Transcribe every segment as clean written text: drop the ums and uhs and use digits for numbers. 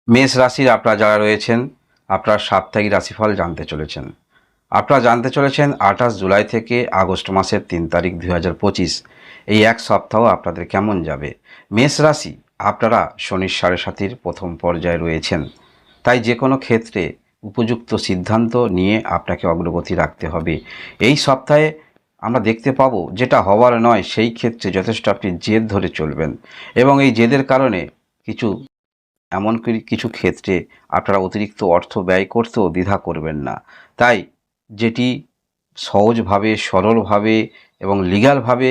মেষ রাশির আপনারা যারা রয়েছেন, আপনার সাপ্তাহিক রাশিফল জানতে চলেছেন। আপনারা জানতে চলেছেন 28 জুলাই থেকে আগস্ট মাসের 3 তারিখ 2025, এই এক সপ্তাহ আপনাদের কেমন যাবে। মেষ রাশি, আপনারা শনির সাড়ে সাতির প্রথম পর্যায়ে রয়েছেন, তাই যে কোনো ক্ষেত্রে উপযুক্ত সিদ্ধান্ত নিয়ে আপনাকে অগ্রগতি রাখতে হবে। এই সপ্তাহে আমরা দেখতে পাবো যেটা হওয়ার নয় সেই ক্ষেত্রে যথেষ্ট আপনি জেদ ধরে চলবেন, এবং এই জেদের কারণে এমন কিছু ক্ষেত্রে আপনারা অতিরিক্ত অর্থ ব্যয় করতেও দ্বিধা করবেন না। তাই যেটি সহজভাবে, সরলভাবে এবং লিগ্যালভাবে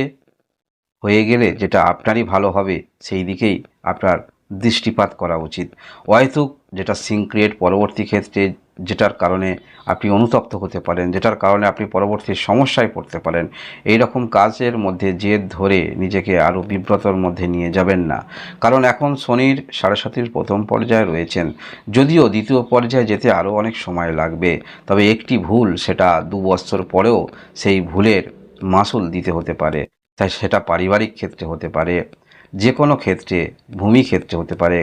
হয়ে গেলে যেটা আপনারই ভালো হবে, সেই দিকেই আপনার দৃষ্টিপাত করা উচিত। অহেতুক যেটা সিনক্রিয়েট পরবর্তী ক্ষেত্রে যেটার কারণে আপনি অনুতপ্ত হতে পারেন, যেটার কারণে আপনি পরবর্তী সমস্যায় পড়তে পারেন, এই রকম কাজের মধ্যে জেদ ধরে নিজেকে আরও বিব্রতর মধ্যে নিয়ে যাবেন না। কারণ এখন শনির সাড়ে সাতির প্রথম পর্যায়ে রয়েছেন, যদিও দ্বিতীয় পর্যায়ে যেতে আরও অনেক সময় লাগবে। তবে একটি ভুল, সেটা 2 বছর পরেও সেই ভুলের মাসুল দিতে হতে পারে। তাই সেটা পারিবারিক ক্ষেত্রে হতে পারে, যে কোনো ক্ষেত্রে, ভূমি ক্ষেত্রে হতে পারে,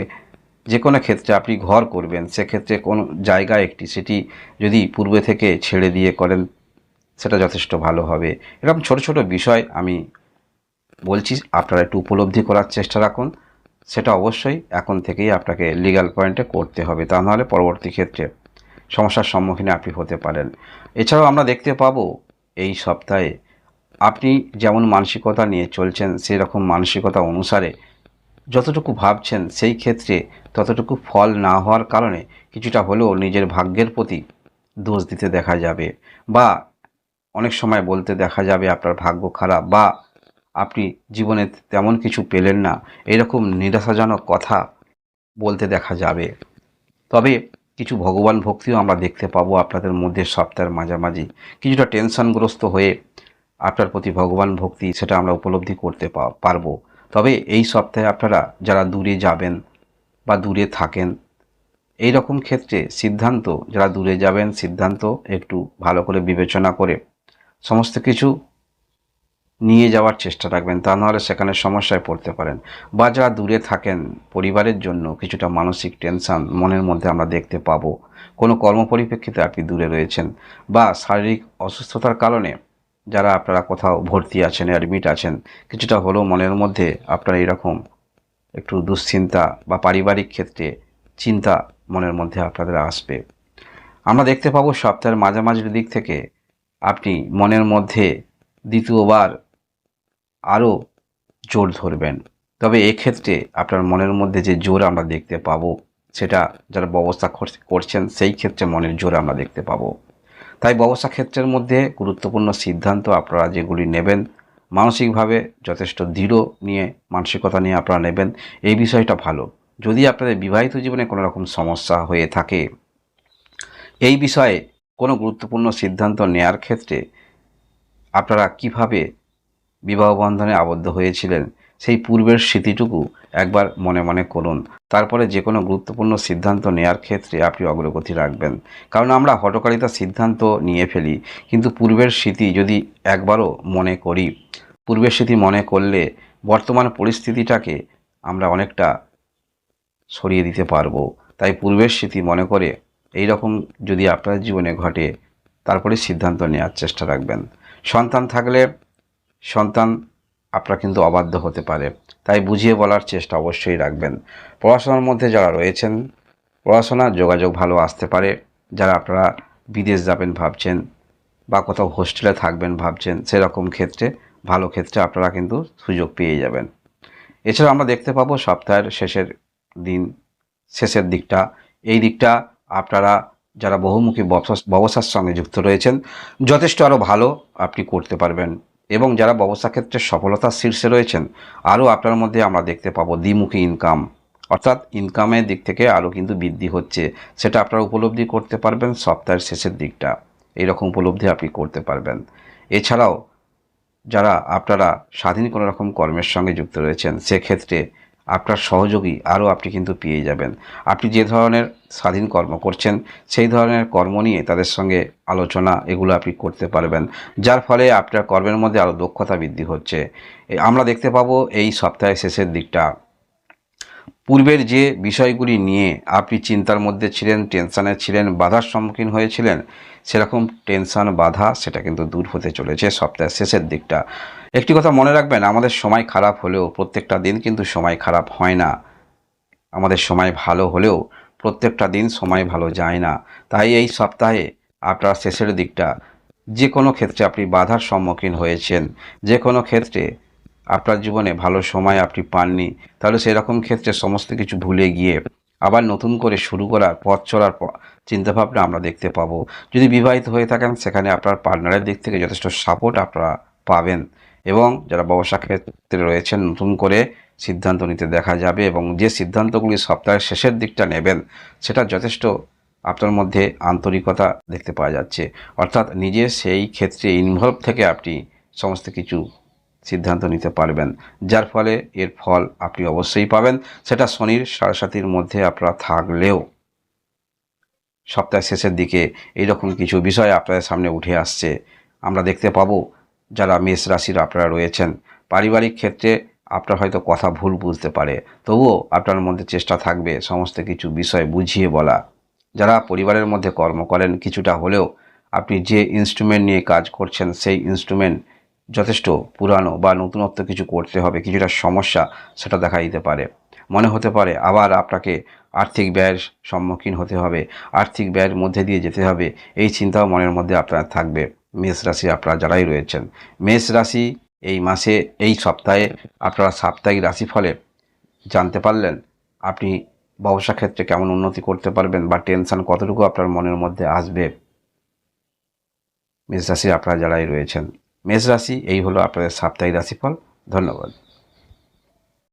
যে কোনো ক্ষেত্রে আপনি ঘর করবেন, সেক্ষেত্রে কোনো জায়গা একটি সেটি যদি পূর্বে থেকে ছেড়ে দিয়ে করেন, সেটা যথেষ্ট ভালো হবে। এরকম ছোট ছোট বিষয় আমি বলছি, আপনারা একটু উপলব্ধি করার চেষ্টা রাখুন। সেটা অবশ্যই এখন থেকেই আপনাকে লিগ্যাল পয়েন্টে করতে হবে, তা নাহলে পরবর্তী ক্ষেত্রে সমস্যার সম্মুখীন আপনি হতে পারেন। এছাড়াও আমরা দেখতে পাবো এই সপ্তাহে আপনি যেমন মানসিকতা নিয়ে চলছেন, সেই রকম মানসিকতা অনুসারে যতটুকু ভাবছেন সেই ক্ষেত্রে ততটুকু ফল না হওয়ার কারণে কিছুটা হলেও নিজের ভাগ্যের প্রতি দোষ দিতে দেখা যাবে, বা অনেক সময় বলতে দেখা যাবে আপনার ভাগ্য খারাপ, বা আপনি জীবনে তেমন কিছু পেলেন না, এরকম নিরাশাজনক কথা বলতে দেখা যাবে। তবে কিছু ভগবান ভক্তিও আমরা দেখতে পাবো আপনাদের মধ্যে সপ্তাহের মাঝামাঝি। কিছুটা টেনশনগ্রস্ত হয়ে আপনার প্রতি ভগবান ভক্তি, সেটা আমরা উপলব্ধি করতে পারবো। তবে এই সপ্তাহে আপনারা যারা দূরে যাবেন বা দূরে থাকেন, এই রকম ক্ষেত্রে সিদ্ধান্ত, যারা দূরে যাবেন, সিদ্ধান্ত একটু ভালো করে বিবেচনা করে সমস্ত কিছু নিয়ে যাওয়ার চেষ্টা রাখবেন, তা নাহলে সেখানে সমস্যায় পড়তে পারেন। বা যারা দূরে থাকেন, পরিবারের জন্য কিছুটা মানসিক টেনশন মনের মধ্যে আমরা দেখতে পাবো। কোনো কর্মপরিপ্রেক্ষিতে আপনি দূরে রয়েছেন, বা শারীরিক অসুস্থতার কারণে যারা আপনারা কোথাও ভর্তি আছেন, অ্যাডমিট আছেন, কিছুটা হলেও মনের মধ্যে আপনার এরকম একটু দুশ্চিন্তা বা পারিবারিক ক্ষেত্রে চিন্তা মনের মধ্যে আপনাদের আসবে। আমরা দেখতে পাবো সপ্তাহের মাঝামাঝির দিক থেকে আপনি মনের মধ্যে দ্বিতীয়বার আরও জোর ধরবেন। তবে এক্ষেত্রে আপনার মনের মধ্যে যে জোর আমরা দেখতে পাবো, সেটা যারা ব্যবস্থা করছেন সেই ক্ষেত্রে মনের জোর আমরা দেখতে পাবো। তাই ব্যবসা ক্ষেত্রের মধ্যে গুরুত্বপূর্ণ সিদ্ধান্ত আপনারা যেগুলি নেবেন, মানসিকভাবে যথেষ্ট দৃঢ় নিয়ে, মানসিকতা নিয়ে আপনারা নেবেন, এই বিষয়টা ভালো। যদি আপনাদের বিবাহিত জীবনে কোনো রকম সমস্যা হয়ে থাকে, এই বিষয়ে কোনো গুরুত্বপূর্ণ সিদ্ধান্ত নেয়ার ক্ষেত্রে আপনারা কিভাবে বিবাহ বন্ধনে আবদ্ধ হয়েছিলেন, সেই পূর্বের স্মৃতিটুকু একবার মনে মনে করুন। তারপরে যে কোনো গুরুত্বপূর্ণ সিদ্ধান্ত নেয়ার ক্ষেত্রে আপনি অগ্রগতি রাখবেন। কারণ আমরা হঠকারিতা সিদ্ধান্ত নিয়ে ফেলি, কিন্তু পূর্বের স্মৃতি যদি একবারও মনে করি, পূর্বের স্মৃতি মনে করলে বর্তমান পরিস্থিতিটাকে আমরা অনেকটা সরিয়ে দিতে পারবো। তাই পূর্বের স্মৃতি মনে করে এই রকম যদি আপনার জীবনে ঘটে, তারপরে সিদ্ধান্ত নেওয়ার চেষ্টা রাখবেন। সন্তান থাকলে সন্তান আপনার কিন্তু অবাধ্য হতে পারে, তাই বুঝিয়ে বলার চেষ্টা অবশ্যই রাখবেন। পড়াশোনার মধ্যে যারা রয়েছেন, পড়াশোনার যোগাযোগ ভালো আসতে পারে। যারা আপনারা বিদেশ যাবেন ভাবছেন, বা কোথাও হোস্টেলে থাকবেন ভাবছেন, সেরকম ক্ষেত্রে ভালো ক্ষেত্রে আপনারা কিন্তু সুযোগ পেয়ে যাবেন। এছাড়া আমরা দেখতে পাবো সপ্তাহের শেষের দিন, শেষের দিকটা, এই দিকটা আপনারা যারা বহুমুখী ব্যবসার সঙ্গে যুক্ত রয়েছেন, যথেষ্ট আরও ভালো আপনি করতে পারবেন। এবং যারা ব্যবসা ক্ষেত্রে সফলতার শীর্ষে রয়েছেন, আরও আপনার মধ্যে আমরা দেখতে পাবো দ্বিমুখী ইনকাম, অর্থাৎ ইনকামের দিক থেকে আরও কিন্তু বৃদ্ধি হচ্ছে, সেটা আপনারা উপলব্ধি করতে পারবেন সপ্তাহের শেষের দিকটা। এইরকম উপলব্ধি আপনি করতে পারবেন। এছাড়াও যারা আপনারা স্বাধীন কোনো রকম কর্মের সঙ্গে যুক্ত রয়েছেন, সেক্ষেত্রে আপনার সহযোগী আরও আপনি কিন্তু পেয়ে যাবেন। আপনি যে ধরনের স্বাধীন কর্ম করছেন, সেই ধরনের কর্ম নিয়ে তাদের সঙ্গে আলোচনা, এগুলো আপনি করতে পারবেন, যার ফলে আপনার কর্মের মধ্যে আরও দক্ষতা বৃদ্ধি হচ্ছে। আমরা দেখতে পাবো এই সপ্তাহের শেষের দিকটা পূর্বের যে বিষয়গুলি নিয়ে আপনি চিন্তার মধ্যে ছিলেন, টেনশানে ছিলেন, বাধার সম্মুখীন হয়েছিলেন, সেরকম টেনশান বাধা সেটা কিন্তু দূর হতে চলেছে সপ্তাহের শেষের দিকটা। একটি কথা মনে রাখবেন, আমাদের সময় খারাপ হলেও প্রত্যেকটা দিন কিন্তু সময় খারাপ হয় না। আমাদের সময় ভালো হলেও প্রত্যেকটা দিন সময় ভালো যায় না। তাই এই সপ্তাহে আপনার শেষের দিকটা যে কোনো ক্ষেত্রে আপনি বাধার সম্মুখীন হয়েছেন, যে কোনো ক্ষেত্রে আপনার জীবনে ভালো সময় আপনি পাননি, তাহলে সেরকম ক্ষেত্রে সমস্ত কিছু ভুলে গিয়ে আবার নতুন করে শুরু করার পথ চলার চিন্তাভাবনা আমরা দেখতে পাবো। যদি বিবাহিত হয়ে থাকেন, সেখানে আপনার পার্টনারের দিক থেকে যথেষ্ট সাপোর্ট আপনারা পাবেন, এবং যারা ব্যবসা ক্ষেত্রে রয়েছেন, নতুন করে সিদ্ধান্ত নিতে দেখা যাবে, এবং যে সিদ্ধান্তগুলি সপ্তাহের শেষের দিকটা নেবেন সেটা যথেষ্ট আপনার মধ্যে আন্তরিকতা দেখতে পাওয়া যাচ্ছে। অর্থাৎ নিজে সেই ক্ষেত্রে ইনভলভ থেকে আপনি সমস্ত কিছু সিদ্ধান্ত নিতে পারবেন, যার ফলে এর ফল আপনি অবশ্যই পাবেন। সেটা শনির সাড়ে মধ্যে আপনারা থাকলেও সপ্তাহের শেষের দিকে এইরকম কিছু বিষয় আপনাদের সামনে উঠে আসছে আমরা দেখতে পাবো। যারা মেষ রাশির আপনারা রয়েছেন, পারিবারিক ক্ষেত্রে আপনার হয়তো কথা ভুল বুঝতে পারে, তবুও আপনার মধ্যে চেষ্টা থাকবে সমস্ত কিছু বিষয় বুঝিয়ে বলা। যারা পরিবারের মধ্যে কর্ম করেন, কিছুটা হলেও আপনি যে ইনস্ট্রুমেন্ট নিয়ে কাজ করছেন সেই ইনস্ট্রুমেন্ট যথেষ্ট পুরানো বা নতুনত্ব কিছু করতে হবে, কিছুটা সমস্যা সেটা দেখা দিতে পারে। মনে হতে পারে আবার আপনাকে আর্থিক ব্যয়ের সম্মুখীন হতে হবে, আর্থিক ব্যয়ের মধ্যে দিয়ে যেতে হবে, এই চিন্তাও মনের মধ্যে আপনার থাকবে। মেষ রাশি আপনারা যারাই রয়েছেন, মেষ রাশি এই মাসে, এই সপ্তাহে আপনারা সাপ্তাহিক রাশিফলে জানতে পারলেন আপনি ব্যবসা ক্ষেত্রে কেমন উন্নতি করতে পারবেন বা টেনশন কতটুকু আপনার মনের মধ্যে আসবে। মেষ রাশি আপনারা যারাই রয়েছেন, মেষ রাশি এই হলো আপনাদের সাপ্তাহিক রাশিফল। ধন্যবাদ।